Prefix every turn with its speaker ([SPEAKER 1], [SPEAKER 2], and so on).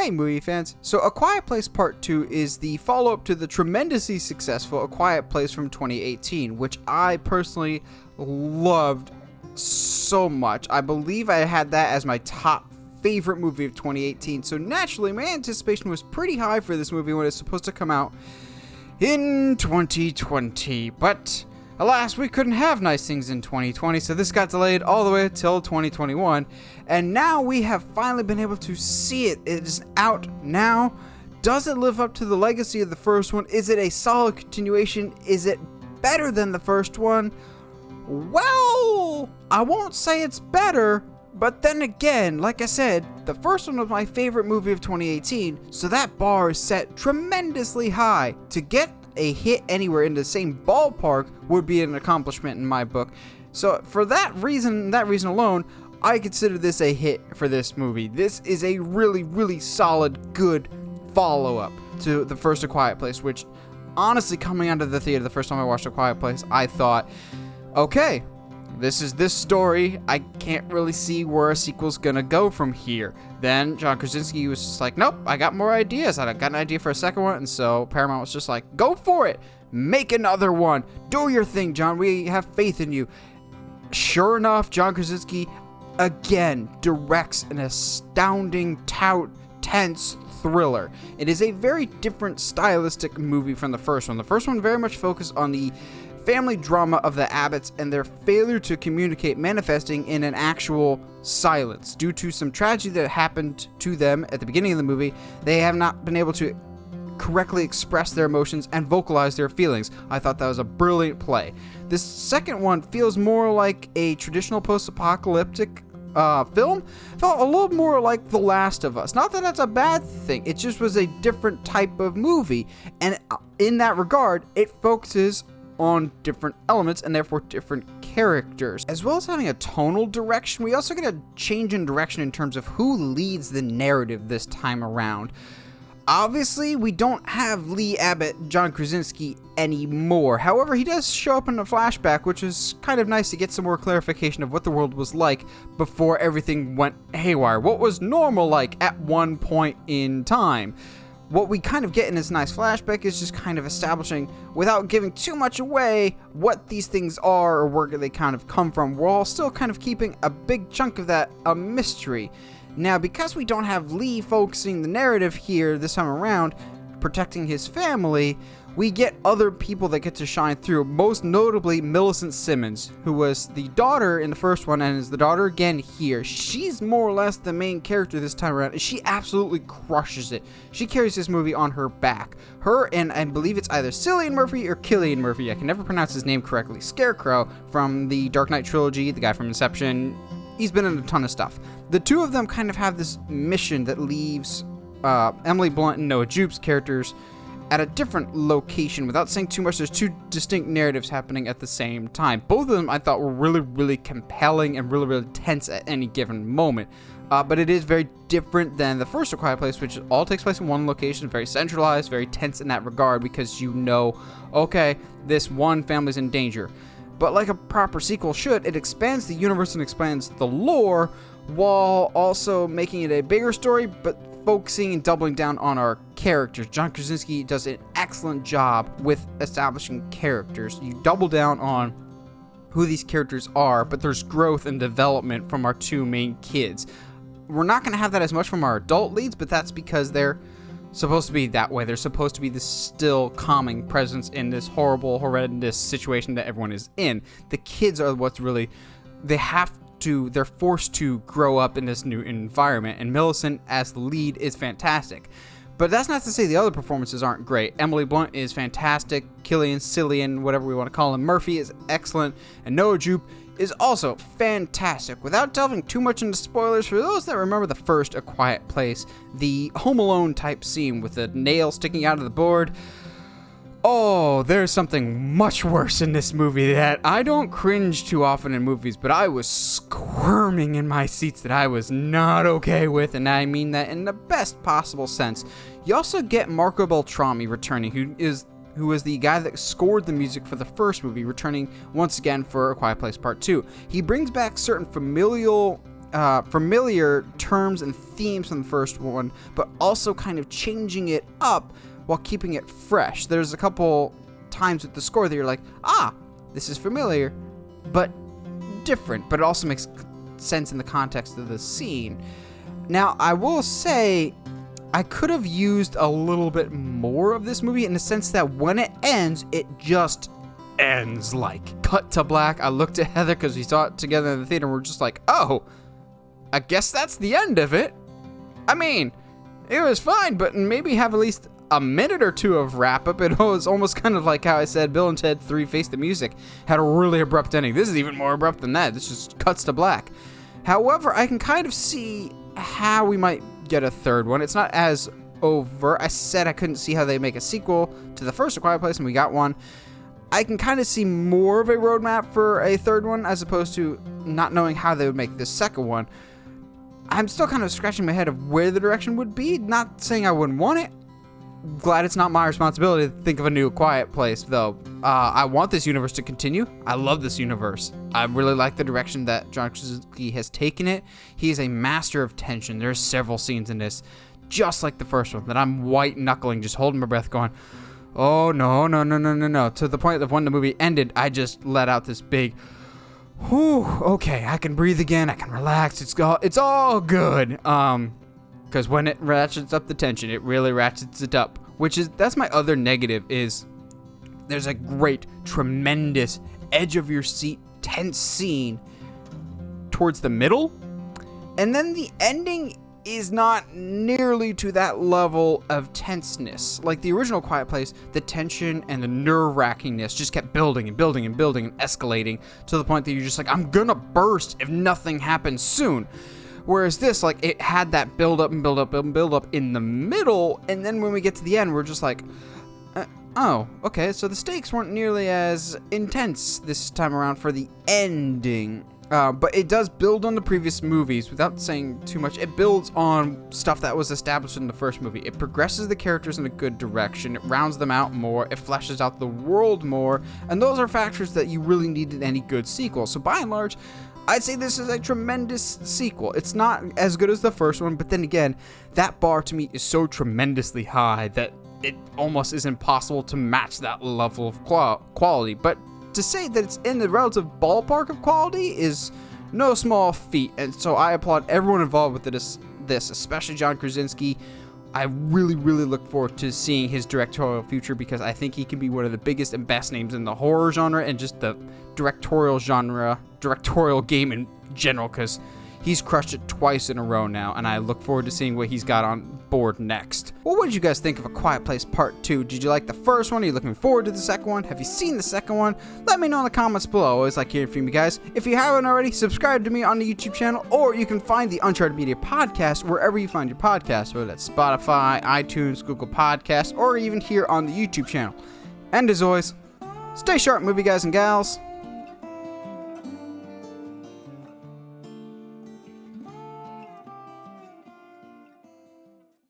[SPEAKER 1] Hey movie fans, so A Quiet Place Part 2 is the follow-up to the tremendously successful A Quiet Place from 2018, which I personally loved so much. I believe I had that as my top favorite movie of 2018, so naturally my anticipation was pretty high for this movie when it's supposed to come out in 2020, but alas, we couldn't have nice things in 2020, so this got delayed all the way till 2021, and now we have finally been able to see it. It is out now. Does it live up to the legacy of the first one? Is it a solid continuation? Is it better than the first one? Well, I won't say it's better, but then again, like I said, the first one was my favorite movie of 2018, so that bar is set tremendously high. To get a hit anywhere in the same ballpark would be an accomplishment in my book. So for that reason alone, I consider this a hit for this movie. This is a really, really solid, good follow-up to the first A Quiet Place, which honestly, coming out of the theater the first time I watched A Quiet Place, I thought, okay, this is this story. I can't really see where a sequel's gonna go from here. Then John Krasinski was just like, nope, I got more ideas. I got an idea for a second one, and so Paramount was just like, go for it. Make another one. Do your thing, John. We have faith in you. Sure enough, John Krasinski again directs an astounding, tense thriller. It is a very different stylistic movie from the first one. The first one very much focused on the family drama of the Abbotts and their failure to communicate, manifesting in an actual silence. Due to some tragedy that happened to them at the beginning of the movie, they have not been able to correctly express their emotions and vocalize their feelings. I thought that was a brilliant play. This second one feels more like a traditional post-apocalyptic film. Felt a little more like The Last of Us. Not that that's a bad thing, it just was a different type of movie, and in that regard, it focuses on different elements and therefore different characters. As well as having a tonal direction, we also get a change in direction in terms of who leads the narrative this time around. Obviously, we don't have Lee Abbott, John Krasinski anymore. However, he does show up in a flashback, which is kind of nice to get some more clarification of what the world was like before everything went haywire. What was normal like at one point in time? What we kind of get in this nice flashback is just kind of establishing, without giving too much away, what these things are or where they kind of come from, while still kind of keeping a big chunk of that a mystery. Now, because we don't have Lee focusing the narrative here this time around, protecting his family, we get other people that get to shine through, most notably Millicent Simmons, who was the daughter in the first one and is the daughter again here. She's more or less the main character this time around, and she absolutely crushes it. She carries this movie on her back. Her and I believe it's either Cillian Murphy or Cillian Murphy, I can never pronounce his name correctly, Scarecrow from the Dark Knight trilogy, the guy from Inception. He's been in a ton of stuff. The two of them kind of have this mission that leaves Emily Blunt and Noah Jupe's characters at a different location. Without saying too much, there's two distinct narratives happening at the same time. Both of them I thought were really, really compelling and really, really tense at any given moment. But it is very different than the first A Quiet Place, which all takes place in one location, very centralized, very tense in that regard, because you know, okay, this one family's in danger. But like a proper sequel should, it expands the universe and expands the lore, while also making it a bigger story, but focusing and doubling down on our characters. John Krasinski does an excellent job with establishing characters. You double down on who these characters are, but there's growth and development from our two main kids. We're not going to have that as much from our adult leads, but that's because they're supposed to be that way. They're supposed to be this still calming presence in this horrible, horrendous situation that everyone is in. The kids are what's really, they're forced to grow up in this new environment, and Millicent as the lead is fantastic. But that's not to say the other performances aren't great. Emily Blunt is fantastic, Cillian, whatever we want to call him, Murphy is excellent, and Noah Jupe is also fantastic. Without delving too much into spoilers, for those that remember the first A Quiet Place, the Home Alone type scene with the nail sticking out of the board, oh, there's something much worse in this movie that I don't cringe too often in movies, but I was squirming in my seats that I was not okay with, and I mean that in the best possible sense. You also get Marco Beltrami returning, who is the guy that scored the music for the first movie, returning once again for A Quiet Place Part 2. He brings back certain familial familiar terms and themes from the first one, but also kind of changing it up while keeping it fresh. There's a couple times with the score that you're like, this is familiar, but different, but it also makes sense in the context of the scene. Now, I will say, I could have used a little bit more of this movie in the sense that when it ends, it just ends, like, cut to black. I looked at Heather because we saw it together in the theater, and we're just like, oh, I guess that's the end of it. I mean, it was fine, but maybe have at least a minute or two of wrap up. It was almost kind of like how I said Bill and Ted 3 Face the Music had a really abrupt ending. This is even more abrupt than that. This just cuts to black. However, I can kind of see how we might get a third one. It's not as overt. I said I couldn't see how they make a sequel to the first A Quiet Place, and we got one. I can kind of see more of a roadmap for a third one as opposed to not knowing how they would make this second one. I'm still kind of scratching my head of where the direction would be. Not saying I wouldn't want it. Glad it's not my responsibility to think of a new Quiet Place, though. I want this universe to continue. I love this universe. I really like the direction that John Krasinski has taken it. He is a master of tension. There's several scenes in this, just like the first one, that I'm white-knuckling, just holding my breath, going, oh, no, no, no, no, no, no. To the point that when the movie ended, I just let out this big, whew, okay, I can breathe again. I can relax. It's all good. Because when it ratchets up the tension, it really ratchets it up. That's my other negative, is there's a great, tremendous, edge of your seat, tense scene towards the middle. And then the ending is not nearly to that level of tenseness. Like the original Quiet Place, the tension and the nerve-wrackingness just kept building and building and building and escalating to the point that you're just like, I'm gonna burst if nothing happens soon. Whereas this, like, it had that build up and build up and build up in the middle, and then when we get to the end, we're just like, oh, okay, so the stakes weren't nearly as intense this time around for the ending. But it does build on the previous movies without saying too much. It builds on stuff that was established in the first movie. It progresses the characters in a good direction. It rounds them out more. It fleshes out the world more. And those are factors that you really need in any good sequel. So by and large, I'd say this is a tremendous sequel. It's not as good as the first one, but then again, that bar to me is so tremendously high that it almost is impossible to match that level of quality. But to say that it's in the relative ballpark of quality is no small feat, and so I applaud everyone involved with this, especially John Krasinski. I really, really look forward to seeing his directorial future because I think he can be one of the biggest and best names in the horror genre and just the directorial game in general, because he's crushed it twice in a row now, and I look forward to seeing what he's got on board next. Well, what did you guys think of A Quiet Place Part 2? Did you like the first one? Are you looking forward to the second one? Have you seen the second one? Let me know in the comments below. I always like hearing from you guys. If you haven't already, subscribe to me on the YouTube channel, or you can find the Uncharted Media podcast wherever you find your podcast, whether that's Spotify, iTunes, Google Podcasts, or even here on the YouTube channel. And as always, stay sharp, movie guys and gals.